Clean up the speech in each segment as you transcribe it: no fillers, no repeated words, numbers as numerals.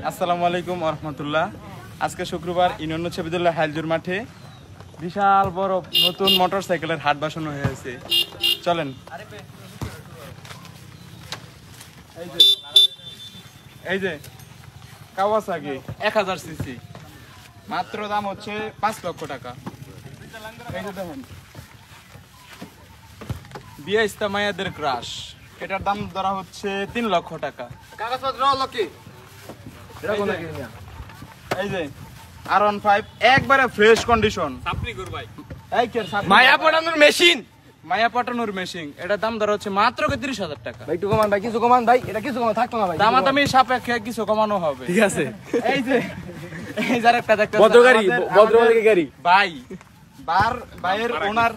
আসসালামু আলাইকুম ওয়া রাহমাতুল্লাহ। আজকে শুক্রবার ইউনিয়ন উচ্চ বিদ্যালয় হাইলজুর মাঠে বিশাল বড় নতুন মোটরসাইকেলের হাট বসানো হয়েছে। চলেন। এই যে কাওয়াসাকি 1000 সিসি, মাত্র দাম হচ্ছে 5 লক্ষ টাকা। এই যে দেখেন বিয়া ইস্তামায়াদের ক্রাশ, এটার দাম ধরা হচ্ছে 3 লক্ষ টাকা। কাগজপত্র লকি এই যে R15 একবারে ফ্রেশ কন্ডিশন, মায়া পড়ানোর মেশিন, মায়া পাঠানোর মেশিন, এটার দাম ধরা হচ্ছে মাত্র 30,000 টাকা। ভাই একটু কমান ভাই, কিছু কমান ভাই, এটা কিছু কমান থাকতো না ভাই, দামাদামি সাপেক্ষে কিছু কমানো হবে, ঠিক আছে। এই যে এই যার একটা দেখতে ভদ্রগাড়ি, ভদ্রমালিকের গাড়ি ভাই, বাইয়ের ওনার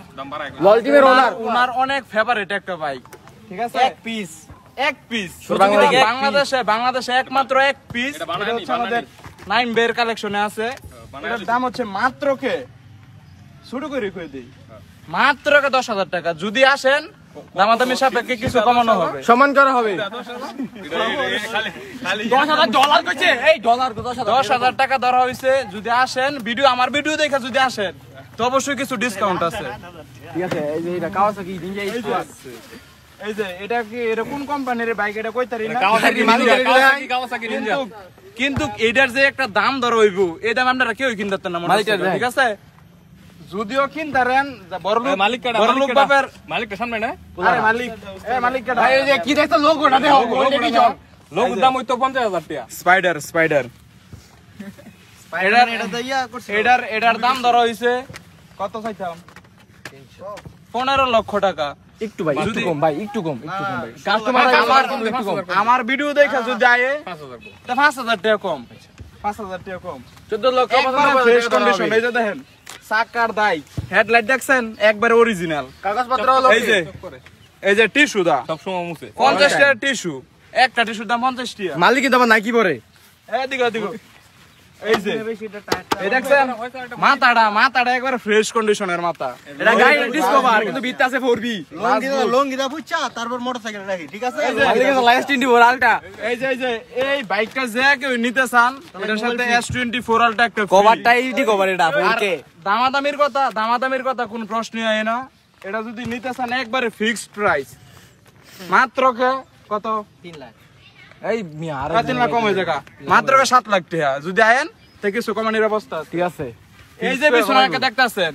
ললটিমের ওনার ওনার অনেক ফেভারিট একটা বাইক, ঠিক আছে। এক পিস বাংলাদেশে একমাত্র এক পিস, এটা হচ্ছে আমাদের 9 বের কালেকশনে আছে। এটার দাম হচ্ছে মাত্র কে শুরু করে কই দেই মাত্র 10,000 টাকা। যদি আসেন দামাদামি সাপেক্ষে কিছু কমানো হবে, সমান করা হবে। $10,000 কইছে, এই ডলার 10,000 টাকা ধরা হইছে। যদি আসেন আমার ভিডিও দেখে যদি আসেন তো অবশ্যই কিছু ডিসকাউন্ট আছে, ঠিক আছে। এই যে এটা কাওয়াসাকি নিনজা এইচ2 আছে। এই যে এটা কি এটা কোন কোম্পানির বাইক এটা কইতারি না, কিন্তু এটার যে একটা দাম ধরা হইব এই দাম আপনারা কেউ কিনতে পারতেন না, ঠিক আছে। যদিও কিনতারেন বড়লোক বাপের মালিকটা সামনে না, আরে মালিক কেডা? এই যে কি দেখছো লোগোটা দেখো, ওইটা কি জন? লোক দাম হইতো 50,000 টাকা। স্পাইডার এটার দাম ধরা হইছে কত চাইতাম 15 লক্ষ টাকা। একটু ভাই একটু কম ভাই, একটু কম ভাই। কাস্টমার একটু কম। আমার ভিডিও দেখে যদি আয়ে তা 5,000 টাকা কম, 5,000 টাকা কম। 14 লক্ষ ফ্রেশ কন্ডিশন। এই যে দেখেন চাকার দাই, হেডলাইট দেখছেন একবারে অরিজিনাল। কাগজপত্র এই যে টিস্যু দা সব সময় মুছে 50 টাকা টিস্যু, একটা টিস্যুর দাম 50 টাকা। মালিক কিন্তু আবার নাকি পরে। এদিকে এই যে এই দেখছেন মাথাটা একবারে ফ্রেশ কন্ডিশনের মাথা। এটা গাড়ি ডিসকভার কিন্তু ভিতরে আছে 4B। লঙ্গিদা বুঝছা, তারপর মোটরসাইকেল রাখি, ঠিক আছে। মালিক কিন্তু লাইস 24 আলটা। এই যে এই বাইকটা যে কেউ নিতে চান এটার সাথে S24 আলটা একটা কভারটা এইটি কভার, এটা 4K। দামাদামির কথা কোন প্রশ্নই হয় না। এটা যদি নিতে চান একবারে ফিক্সড প্রাইস, মাত্র কত 3 লাখ। এই মিয়া আর 3 লাখ কম হয়ে যাবে, মাত্র 7 লাখ টাকা। যদি আয়েন তে কিছু কমানোর অবস্থা আছে। ঠিক আছে। এই যে পিছনে একটা দেখতাছেন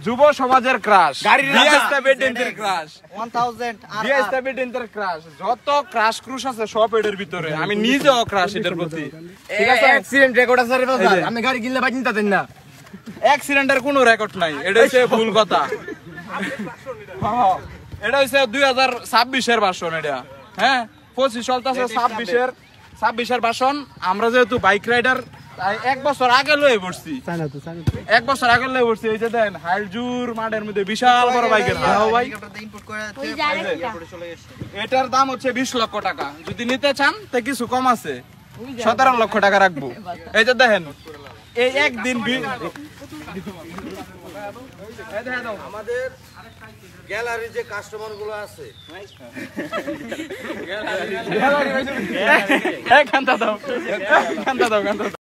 যুব সমাজের ক্রাশ, বিএসটা বেডেন্টের ক্রাশ, 1000 আর বিএসটা বেডেন্টের ক্রাশ, যত ক্রাশ ক্রুশ আছে সব এর ভিতরে। আমি নিজেও ক্রাশ এটার প্রতি, ঠিক আছে। অ্যাক্সিডেন্ট রেকর্ড আছে রে বাবা, আমি গাড়ি কিনলে বাইক নিতে দেন না। অ্যাক্সিডেন্টের কোনো রেকর্ড নাই, এটা হচ্ছে ভুল কথা। এটা হচ্ছে 2026 এর ভার্সন, এটা হ্যাঁ 25 চলতেছে 26 এর ভার্সন। আমরা যেহেতু বাইক রাইডার তাই 1 বছর আগে লয়ে পড়ছি, 1 বছর আগে লয়ে পড়ছি। এই যে দেন হাইলজুর মাঠের মধ্যে বিশাল বড় বাইকের হাট ভাই। ইনপুট করে চলে গেছে। এটার দাম হচ্ছে 20 লক্ষ টাকা। যদি নিতে চান তো কিছু কম আছে, 17 লক্ষ টাকা রাখবো। এই যে দেখেন এই একদিন আমাদের গ্যালারি যে কাস্টমার গুলো আছে, কান্দা দাও